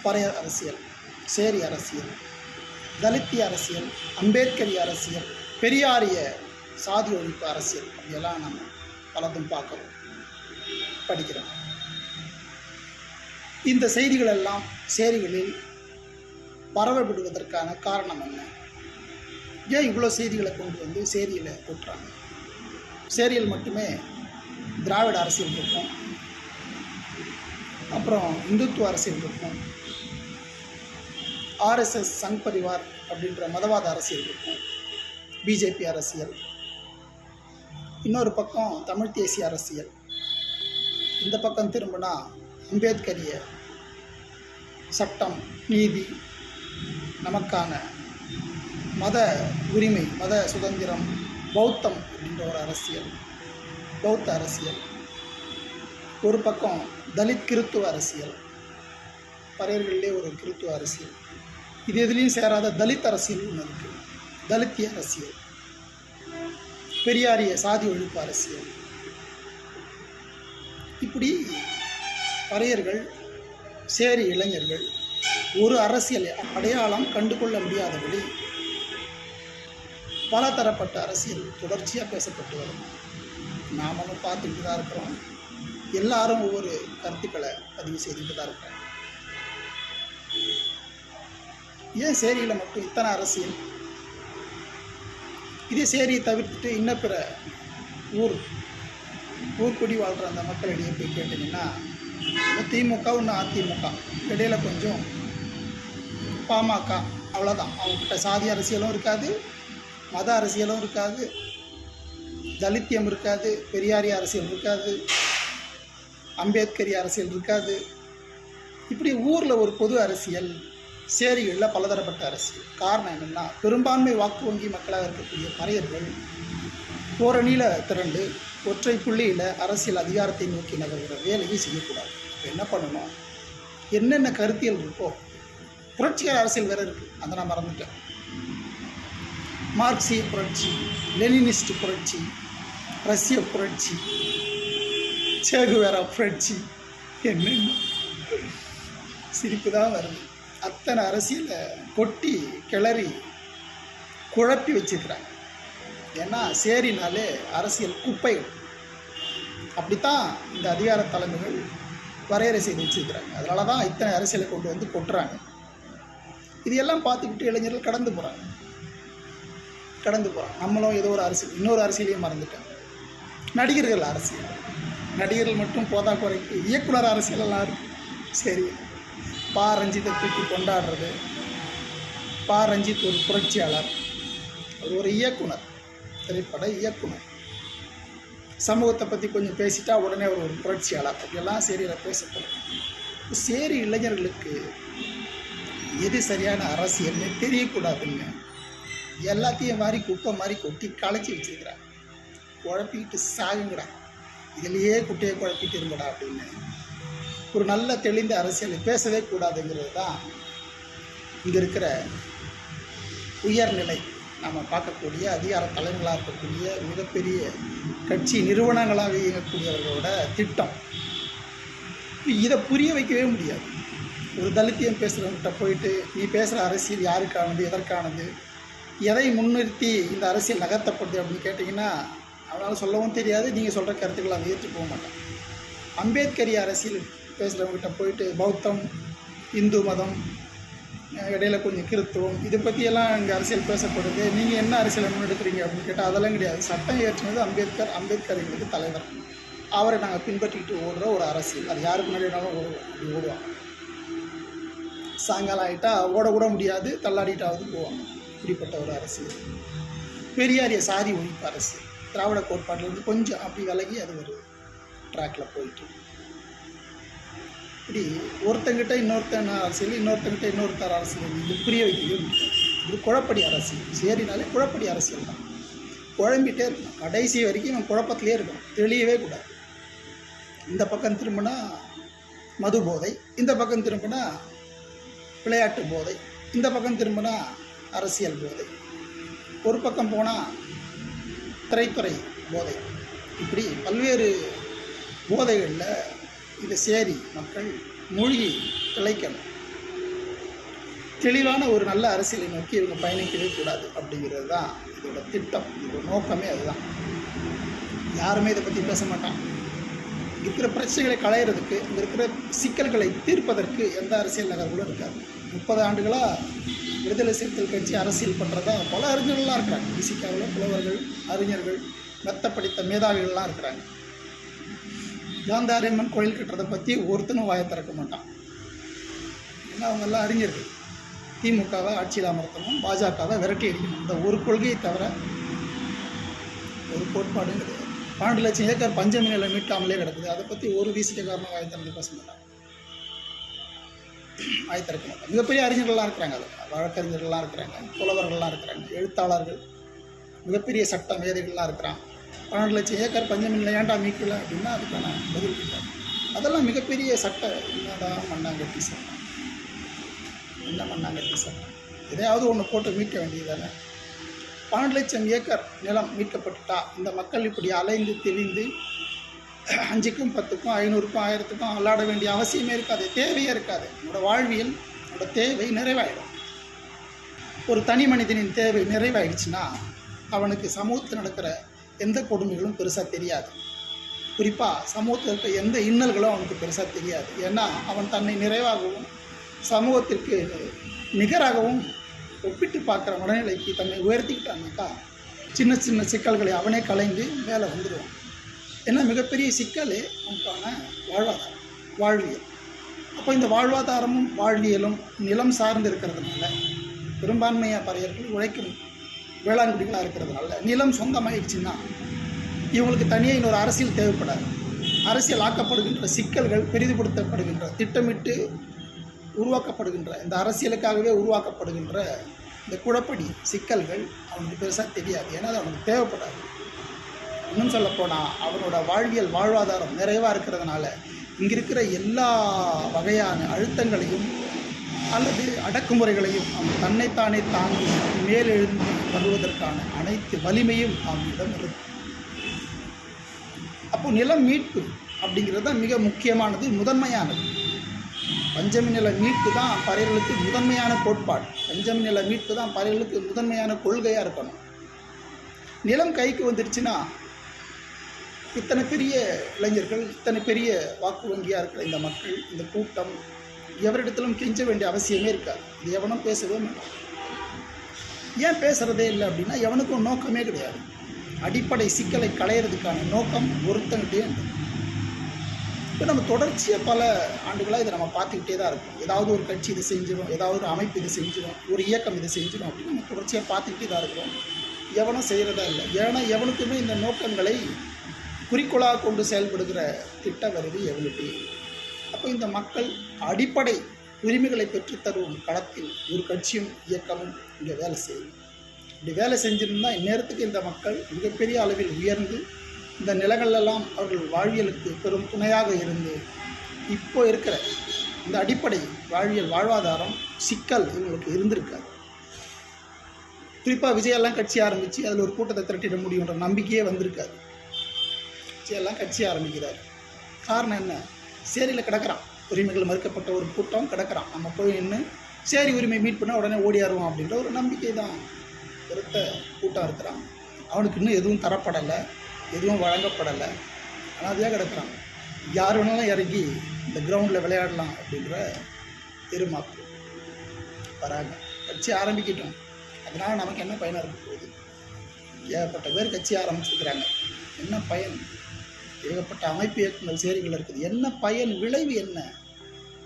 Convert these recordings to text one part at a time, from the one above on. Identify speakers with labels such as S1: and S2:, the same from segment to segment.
S1: பறையர் அரசியல், சேரி அரசியல், தலித்திய அரசியல், அம்பேத்கரிய அரசியல், பெரியாரிய சாதி ஒழிப்பு அரசியல், அப்படியெல்லாம் நம்ம பலதும் பார்க்குறோம், படிக்கிறோம். இந்த செய்திகள் எல்லாம் சேரிகளில் பரவ காரணம் என்ன? ஏன் இவ்வளோ செய்திகளை கொண்டு வந்து சேரியில் கொட்டுறாங்க? சேரியில் மட்டுமே திராவிட அரசியல் இருக்கும், அப்புறம் இந்துத்துவ அரசியல் இருக்கும், ஆர்எஸ்எஸ் சங் பரிவார் அப்படின்ற மதவாத அரசியல் இருக்கும், பிஜேபி அரசியல், இன்னொரு பக்கம் தமிழ் தேசிய அரசியல், இந்த பக்கம் திரும்பினா அம்பேத்கரிய சட்டம், நீதி, நமக்கான மத உரிமை, மத சுதந்திரம், பௌத்தம் அப்படின்ற ஒரு அரசியல், பௌத்த அரசியல், ஒரு பக்கம் தலித் கிறித்துவ அரசியல், பறையர்களிலே ஒரு கிறித்துவ அரசியல், இது எதுலேயும் சேராத தலித் அரசியல் ஒன்று இருக்குது, தலித்திய அரசியல், பெரியாரிய சாதி ஒழிப்பு அரசியல். இப்படி பறையர்கள், சேரி இளைஞர்கள் ஒரு அரசியல் அடையாளம் கண்டுகொள்ள முடியாதபடி பல தரப்பட்ட அரசியல் தொடர்ச்சியாக பேசப்பட்டு வரும். நாமளும் பார்த்துக்கிட்டு தான் இருக்கிறோம். எல்லாரும் ஒவ்வொரு கருத்துக்களை பதிவு செய்துக்கிட்டு தான் இருக்கிறோம். ஏன் சேரியில் மட்டும் இத்தனை அரசியல்? இதே சேரியை தவிர்த்துட்டு இன்ன பிற ஊர்க்குடி வாழ்கிற அந்த மக்களிடையே போய் கேட்டிங்கன்னா திமுக, ஒன்று அதிமுக, இடையில் கொஞ்சம் பாமக, அவ்வளோதான். அவங்கக்கிட்ட சாதி அரசியலும் இருக்காது, மத அரசியலும் இருக்காது, தலித்தியம் இருக்காது, பெரியாரிய அரசியல் இருக்காது, அம்பேத்கரிய அரசியல் இருக்காது. இப்படி ஊரில் ஒரு பொது அரசியல், சேரிகளில் பலதரப்பட்ட அரசியல். காரணம் என்னென்னா, பெரும்பான்மை வாக்கு வங்கி மக்களாக இருக்கக்கூடிய பறையர்கள் ஓரணியில் திரண்டு ஒற்றை புள்ளியில் அரசியல் அதிகாரத்தை நோக்கி நகர்கிற வேலையை செய்யக்கூடாது. இப்போ என்ன பண்ணணும்? என்னென்ன கருத்தியல் இருக்கோ, புரட்சிகர அரசியல் வேறு இருக்குது, அதை நான் மறந்துட்டேன். மார்க்சிய புரட்சி, லெனினிஸ்ட் புரட்சி, ரஷ்ய புரட்சி, சேகுவேரா புரட்சி, என்னென்ன சிரிப்பு தான் வருது. அத்தனை அரசியலை கொட்டி கிளறி குழப்பி வச்சுக்கிறாங்க. ஏன்னா சேரினாலே அரசியல் குப்பைகள், அப்படித்தான் இந்த அதிகார தலைமைகள் வரையறை செய்து வச்சுருக்கிறாங்க. அதனால தான் இத்தனை அரசியலை கொண்டு வந்து கொட்டுறாங்க. இது எல்லாம் பார்த்துக்கிட்டு இளைஞர்கள் கடந்து போகிறாங்க. நம்மளும் ஏதோ ஒரு அரசியல், இன்னொரு அரசியலையும் மறந்துட்டாங்க. நடிகர்கள் அரசியல், நடிகர்கள் மட்டும் போதா குறைக்கு இயக்குனர் அரசியலெல்லாம் இருக்குது. சரி, பா ரஞ்சித்தை தூக்கி கொண்டாடுறது. பா ரஞ்சித் ஒரு புரட்சியாளர், அவர் ஒரு இயக்குனர், திரைப்பட இயக்குனர். சமூகத்தை பற்றி கொஞ்சம் பேசிட்டா உடனே அவர் ஒரு புரட்சியாளர், அப்படியெல்லாம் சேரியில் பேசப்படும். சேரி இளைஞர்களுக்கு எது சரியான அரசியல்னு தெரியக்கூடாதுங்க. எல்லாத்தையும் மாதிரி குப்பை மாதிரி கொட்டி களைச்சி வச்சுருக்கிறாங்க. குழப்பிக்கிட்டு சாகுங்கடா, இதிலேயே குட்டையை குழப்பிட்டு இருங்கடா அப்படின்னு ஒரு நல்ல தெளிந்த அரசியலை பேசவே கூடாதுங்கிறது தான் இங்கே இருக்கிற உயர்நிலை, நம்ம பார்க்கக்கூடிய அதிகார தலைவர்களாக இருக்கக்கூடிய மிகப்பெரிய கட்சி நிறுவனங்களாக இயங்கக்கூடியவர்களோட திட்டம். இதை புரிய வைக்கவே முடியாது. ஒரு தலித்தியம் பேசுகிறவங்ககிட்ட போயிட்டு நீ பேசுகிற அரசியல் யாருக்கானது, எதற்கானது, எதை முன்னிறுத்தி இந்த அரசியல் நகர்த்தப்படுது அப்படின்னு கேட்டிங்கன்னா அவனால் சொல்லவும் தெரியாது. நீங்கள் சொல்கிற கருத்துக்களை அதை ஏற்று போக மாட்டான். அம்பேத்கரிய அரசியல் பேசுகிறவங்ககிட்ட போயிட்டு பௌத்தம், இந்து மதம், இடையில கொஞ்சம் கிறித்துவம், இதை பற்றியெல்லாம் இங்கே அரசியல் பேசப்படுது, நீங்கள் என்ன அரசியலை முன்னெடுக்கிறீங்க அப்படின்னு கேட்டால் அதெல்லாம் கிடையாது. சட்டம் ஏற்றினது அம்பேத்கர் எங்களுக்கு தலைவர், அவரை நாங்கள் பின்பற்றிக்கிட்டு ஓடுற ஒரு அரசியல். அது யாருக்கு முன்னாடினாலும் அப்படி ஓடுவாங்க. சாயங்காலம் ஆகிட்டால் ஓடக்கூட முடியாது, தள்ளாடிட்டாவது போவாங்க. இப்படிப்பட்ட ஒரு அரசியல். பெரியாரிய சாதி ஒழிப்பு அரசியல், திராவிட கோட்பாட்டிலேருந்து கொஞ்சம் அப்படி விலகி அது ஒரு ட்ராக்கில் போயிட்டு, இப்படி ஒருத்தங்கிட்ட இன்னொருத்தன் அரசியல், இன்னொருத்தங்கிட்ட இன்னொருத்தர் அரசியல், இது புரிய வைக்கவே முடியாது. இது குழப்படி அரசியல். சரினாலே குழப்படி அரசியல் தான். குழம்பிட்டே இருக்கணும், கடைசி வரைக்கும் இவன் குழப்பத்திலே இருக்கணும், தெளியவே கூடாது. இந்த பக்கம் திரும்பினா மது போதை, இந்த பக்கம் திரும்பினா விளையாட்டு போதை, இந்த பக்கம் திரும்பினா அரசியல் போதை, ஒரு பக்கம் போனால் திரைத்துறை போதை. இப்படி பல்வேறு போதைகளில் இந்த சேரி மக்கள் மூழ்கி பிழைக்கணும். தெளிவான ஒரு நல்ல அரசியலை நோக்கி இவங்க பயணிக்கவே கூடாது அப்படிங்கிறது தான் இதோட திட்டம், இதோட நோக்கமே அதுதான். யாருமே இதை பற்றி பேச மாட்டாங்க. இருக்கிற பிரச்சனைகளை களையிறதுக்கு, இங்கே இருக்கிற சிக்கல்களை தீர்ப்பதற்கு எந்த அரசியல் நகர்களும் இருக்காது. 30 ஆண்டுகளாக விடுதலை சிறுத்தைகள் கட்சி அரசியல் பண்ணுறதா பல அறிஞர்கள்லாம் இருக்கிறாங்க. விசிகாவில் புலவர்கள், அறிஞர்கள், மெத்த படித்த மேதாவிகள்லாம் இருக்கிறாங்க. காந்தாரியம்மன் கோயில் கட்டுறதை பற்றி ஒருத்தனும் வாயை திறக்க மாட்டான். ஏன்னா அவங்கெல்லாம் அறிஞர்கள். திமுகவை ஆட்சியில் அமர்த்தணும், பாஜகவை விரட்டி அடிக்கணும், இந்த ஒரு கொள்கையை தவிர ஒரு கோட்பாடும் கிடையாது. 12 லட்சம் ஏக்கர் பஞ்சமி நிலம் மீட்காமலே கிடக்குது. அதை பற்றி ஒரு விசிகாரமாக வாயை திறந்து பேச மாட்டாங்க, வாயை திறக்க மாட்டாங்க. மிகப்பெரிய அறிஞர்கள்லாம் இருக்கிறாங்க, அதில் வழக்கறிஞர்கள்லாம் இருக்கிறாங்க, புலவர்கள்லாம் இருக்கிறாங்க, எழுத்தாளர்கள், மிகப்பெரிய சட்ட மேதைகள்லாம் இருக்கிறாங்க. 12 லட்சம் ஏக்கர் பஞ்சமி நிலம் ஏன்டா மீட்கல அப்படின்னா அதுக்கான பதில் கேட்டாங்க. அதெல்லாம் மிகப்பெரிய சட்ட என்னடா மண்ணாங்கட்டி சட்டம், என்ன மண்ணாங்கட்டி சட்டம், எதையாவது ஒன்று போட்டு மீட்க வேண்டியது தானே. 12 லட்சம் ஏக்கர் நிலம் மீட்கப்பட்டுட்டா இந்த மக்கள் இப்படி அலைந்து தெளிந்து 5க்கும் 10க்கும் 500க்கும் 1000க்கும் அல்லாட வேண்டிய அவசியமே இருக்காது, தேவையே இருக்காது. என்னோட வாழ்வியல், என்னோட தேவை நிறைவாயிடும். ஒரு தனி மனிதனின் தேவை நிறைவாயிடுச்சுன்னா அவனுக்கு சமூகத்தில் நடக்கிற எந்த கொடுமைகளும் பெருசாக தெரியாது. குறிப்பாக சமூகத்தில் இருக்க எந்த இன்னல்களும் அவனுக்கு பெருசாக தெரியாது. ஏன்னா அவன் தன்னை நிறைவாகவும் சமூகத்திற்கு நிகராகவும் ஒப்பிட்டு பார்க்குற மனநிலைக்கு தன்னை உயர்த்திக்கிட்டான்னாக்கா சின்ன சின்ன சிக்கல்களை அவனே கலைந்து மேலே வந்துடுவான். ஏன்னா மிகப்பெரிய சிக்கலே அவனுக்கான வாழ்வாதாரம், வாழ்வியல். அப்போ இந்த வாழ்வாதாரமும் வாழ்வியலும் நிலம் சார்ந்து இருக்கிறதுனால, பெரும்பான்மையாக பறையர்கள் உழைக்கும் வேளாண்குடிகளாக இருக்கிறதுனால நிலம் சொந்தமாயிடுச்சுன்னா இவங்களுக்கு தனியாக இன்னொரு அரசியல் தேவைப்படாது. அரசியல் ஆக்கப்படுகின்ற சிக்கல்கள் பெரிதுபடுத்தப்படுகின்ற, திட்டமிட்டு உருவாக்கப்படுகின்ற, இந்த அரசியலுக்காகவே உருவாக்கப்படுகின்ற இந்த குழப்படி சிக்கல்கள் அவனுக்கு பெருசாக தெரியாது. ஏன்னா அது அவனுக்கு தேவைப்படாது. இன்னும் சொல்லப்போனால் அவனோட வாழ்வியல் வாழ்வாதாரம் நிறைவாக இருக்கிறதுனால இங்கே இருக்கிற எல்லா வகையான அழுத்தங்களையும் அல்லது அடக்குமுறைகளையும் அவன் தன்னைத்தானே தாங்கி மேலெழுந்து வருவதற்கான அனைத்து வலிமையும் அவனிடம் இருக்கும். அப்போ நிலம் மீட்பு அப்படிங்கிறது தான் மிக முக்கியமானது, முதன்மையானது. பஞ்சமி நில மீட்பு தான் பறையர்களுக்கு முதன்மையான கோட்பாடு. பஞ்சமி நில மீட்பு தான் பறையர்களுக்கு முதன்மையான கொள்கையாக இருக்கணும். நிலம் கைக்கு வந்துடுச்சுன்னா இத்தனை பெரிய இளைஞர்கள், இத்தனை பெரிய வாக்கு வங்கியாக இருக்கிற இந்த மக்கள், இந்த கூட்டம் எவரிடத்திலும் கெஞ்ச வேண்டிய அவசியமே இருக்காது. இது எவனும் பேசவே மாட்டான். ஏன் பேசுகிறதே இல்லை அப்படின்னா எவனுக்கும் நோக்கமே கிடையாது. அடிப்படை சிக்கலை களையிறதுக்கான நோக்கம் ஒருத்தங்கிட்டே இல்லை. இப்போ நம்ம தொடர்ச்சியாக பல ஆண்டுகளாக இதை நம்ம பார்த்துக்கிட்டே தான் இருக்கோம். ஏதாவது ஒரு கட்சி இதை செஞ்சிடும், ஏதாவது ஒரு அமைப்பு இதை செஞ்சிடும், ஒரு இயக்கம் இதை செஞ்சிடும் அப்படின்னு நம்ம தொடர்ச்சியாக பார்த்துக்கிட்டே தான் இருக்கிறோம். எவனும் செய்கிறதா இல்லை. ஏன்னா எவனுக்குமே இந்த நோக்கங்களை குறிக்கோளாக கொண்டு செயல்படுகிற திட்ட வருது எவனுக்கு. அப்போ இந்த மக்கள் அடிப்படை உரிமைகளை பெற்றுத்தரும் களத்தில் ஒரு கட்சியும் இயக்கமும் இங்கே வேலை செய்யும். இப்படி வேலை செஞ்சிருந்தால் இந்நேரத்துக்கு இந்த மக்கள் மிகப்பெரிய அளவில் உயர்ந்து இந்த நிலங்களெல்லாம் அவர்கள் வாழ்வியலுக்கு பெரும் துணையாக இருந்து இப்போ இருக்கிற இந்த அடிப்படை வாழ்வியல் வாழ்வாதாரம் சிக்கல் இவங்களுக்கு இருந்திருக்காது. குறிப்பாக விஜயெல்லாம் கட்சி ஆரம்பித்து அதில் ஒரு கூட்டத்தை திரட்டிட முடியுன்ற நம்பிக்கையே வந்திருக்காது. விஜயெல்லாம் கட்சி ஆரம்பிக்கிறார். காரணம் என்ன? சேரியில் கிடக்கிறான், உரிமைகள் மறுக்கப்பட்ட ஒரு கூட்டம் கிடக்கிறான். நம்ம போய் நின்று சேரி உரிமை மீட் பண்ணால் உடனே ஓடியாருவோம் அப்படின்ற ஒரு நம்பிக்கை தான் பெருத்த கூட்டம் இருக்கிறான். அவனுக்கு இன்னும் எதுவும் தரப்படலை, எதுவும் வழங்கப்படலை, அனாதையாக கிடக்கிறான். யார் வேணாலும் இறங்கி இந்த கிரவுண்டில் விளையாடலாம் அப்படின்ற எதிர்பார்ப்பு வராங்க. கட்சி ஆரம்பிக்கட்டும், அதனால் நமக்கு என்ன பயனாக இருக்க போகுது? ஏகப்பட்ட பேர் கட்சி ஆரம்பிச்சிருக்கிறாங்க, என்ன பயன்? ஏகப்பட்ட அமைப்பு இயக்கங்கள் சேரிகள் இருக்குது, என்ன பயன்? விளைவு என்ன?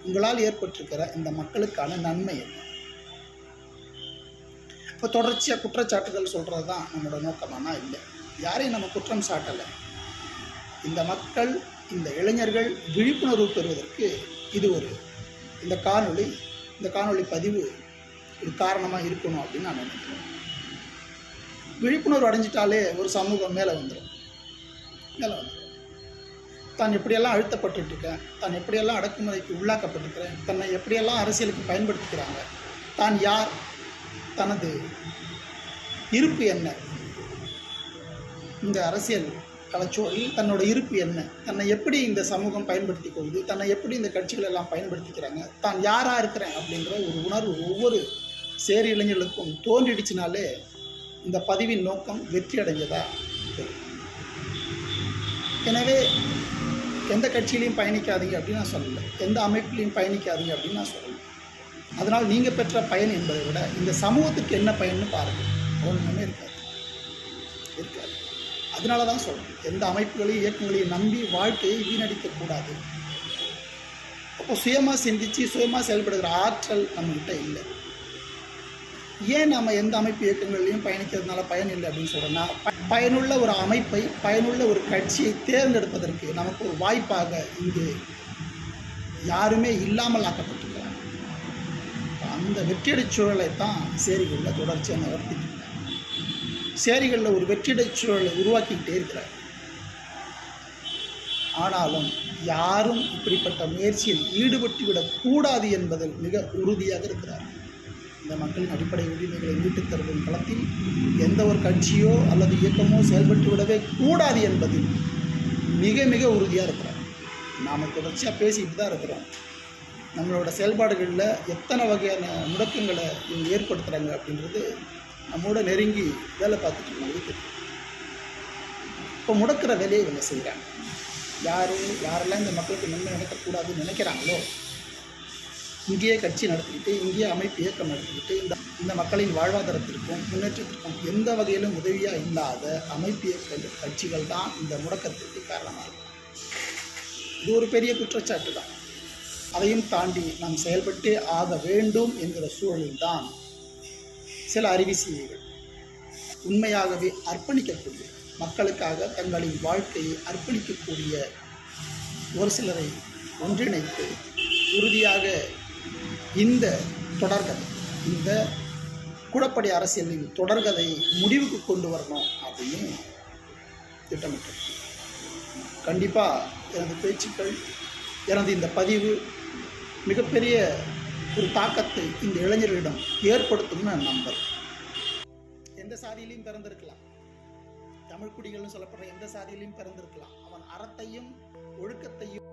S1: உங்களால் ஏற்பட்டிருக்கிற இந்த மக்களுக்கான நன்மை என்ன? இப்போ தொடர்ச்சியாக குற்றச்சாட்டுகள் சொல்கிறது தான் நம்மளோட நோக்கமானா இல்லை. யாரையும் நம்ம குற்றம் சாட்டலை. இந்த மக்கள், இந்த இளைஞர்கள் விழிப்புணர்வு பெறுவதற்கு இது இந்த காணொளி பதிவு ஒரு காரணமாக இருக்கணும் அப்படின்னு நான் நினைக்கிறேன். விழிப்புணர்வு அடைஞ்சிட்டாலே ஒரு சமூகம் மேலே வந்துடும். தான் எப்படியெல்லாம் அழுத்தப்பட்டுருக்கேன், தான் எப்படியெல்லாம் அடக்குமுறைக்கு உள்ளாக்கப்பட்டிருக்கிறேன், தன்னை எப்படியெல்லாம் அரசியலுக்கு பயன்படுத்திக்கிறாங்க, தான் யார், தனது இருப்பு என்ன, இந்த அரசியல் களச்சூழலில் தன்னோட இருப்பு என்ன, தன்னை எப்படி இந்த சமூகம் பயன்படுத்தி கொள்ளுது, தன்னை எப்படி இந்த கட்சிகள் எல்லாம் பயன்படுத்திக்கிறாங்க, தான் யாராக இருக்கிறேன் அப்படிங்கிற ஒரு உணர்வு ஒவ்வொரு சேரி இளைஞர்களுக்கும் தோன்றிடுச்சுனாலே இந்த பதிவின் நோக்கம் வெற்றி அடைஞ்சதா தெரியும். எனவே எந்த கட்சியிலையும் பயணிக்காதீங்க அப்படின்னு நான் சொல்லலை, எந்த அமைப்புலையும் பயணிக்காதீங்க அப்படின்னு நான் சொல்லலை. அதனால் நீங்கள் பெற்ற பயன் என்பதை விட இந்த சமூகத்துக்கு என்ன பயன்னு பாருங்கள். ஒன்றுமே இருக்காது. அதனால தான் சொல்கிறேன், எந்த அமைப்புகளையும் இயக்கங்களையும் நம்பி வாழ்க்கையை வீணடிக்கக்கூடாது. அப்போ சுயமாக சிந்தித்து சுயமாக செயல்படுகிற ஆற்றல் நம்மகிட்ட இல்லை. ஏன் நம்ம எந்த அமைப்பு இயக்கங்களையும் பயணிக்கிறதுனால பயன் இல்லை அப்படின்னு சொல்கிறோன்னா, பயனுள்ள ஒரு அமைப்பை, பயனுள்ள ஒரு கட்சியை தேர்ந்தெடுப்பதற்கு நமக்கு ஒரு வாய்ப்பாக இங்கே யாருமே இல்லாமல் ஆக்கப்பட்டிருக்கிறாங்க. அந்த வெற்றியடை சூழலை தான் சேரிகளில் தொடர்ச்சியாக நகர்த்திட்டு இருக்காங்க. சேரிகளில் ஒரு வெற்றிடை சூழலை உருவாக்கிக்கிட்டே இருக்கிறார். ஆனாலும் யாரும் இப்படிப்பட்ட முயற்சியில் ஈடுபட்டுவிடக்கூடாது என்பதில் மிக உறுதியாக இருக்கிறார். இந்த மக்களின் அடிப்படை உரிமைகளை மீட்டுத் தரும் களத்தில் எந்த ஒரு கட்சியோ அல்லது இயக்கமோ செயல்பட்டு விடவே கூடாது என்பதில் மிக மிக உறுதியாக இருக்கிறார். நாம் தொடர்ச்சியாக பேசிக்கிட்டு தான் இருக்கிறோம். நம்மளோட செயல்பாடுகளில் எத்தனை வகையான முடக்கங்களை இவங்க ஏற்படுத்துகிறாங்க அப்படின்றது நம்மோட நெருங்கி வேலை பார்த்துட்டு இருக்கவங்களுக்கு தெரியும். இப்போ முடக்கிற வேலையை இவங்க செய்கிறாங்க. யாரெல்லாம் இந்த மக்களுக்கு நன்மை நடக்கக்கூடாதுன்னு நினைக்கிறாங்களோ இங்கேயே கட்சி நடத்திக்கிட்டு, இங்கேயே அமைப்பு இயக்கம் நடத்திக்கிட்டு இந்த மக்களின் வாழ்வாதாரத்திற்கும் முன்னேற்றத்திற்கும் எந்த வகையிலும் உதவியாக இல்லாத அமைப்பு இயக்க கட்சிகள் தான் இந்த முடக்கத்திற்கு காரணமாகும். இது ஒரு பெரிய குற்றச்சாட்டு தான். அதையும் தாண்டி நாம் செயல்பட்டே ஆக வேண்டும் என்கிற சூழலில்தான் சில அறிவிசியைகள் உண்மையாகவே அர்ப்பணிக்கக்கூடிய, மக்களுக்காக தங்களின் வாழ்க்கையை அர்ப்பணிக்கக்கூடிய ஒரு சிலரை ஒன்றிணைத்து உறுதியாக இந்த தொடர்கதை, இந்த கூடப்படி அரசியலின் தொடர்கதை முடிவுக்கு கொண்டு வரணும் அப்படின்னு திட்டமிட்டு கண்டிப்பாக எனது பேச்சுக்கள், எனது இந்த பதிவு மிகப்பெரிய ஒரு தாக்கத்தை இந்த இளைஞர்களிடம் ஏற்படுத்தும்னு நான் நம்புறேன். எந்த சாதியிலையும் பிறந்திருக்கலாம், தமிழ் குடிகள்னு சொல்லப்படுற எந்த சாதியிலையும் பிறந்திருக்கலாம். அவன் அறத்தையும் ஒழுக்கத்தையும்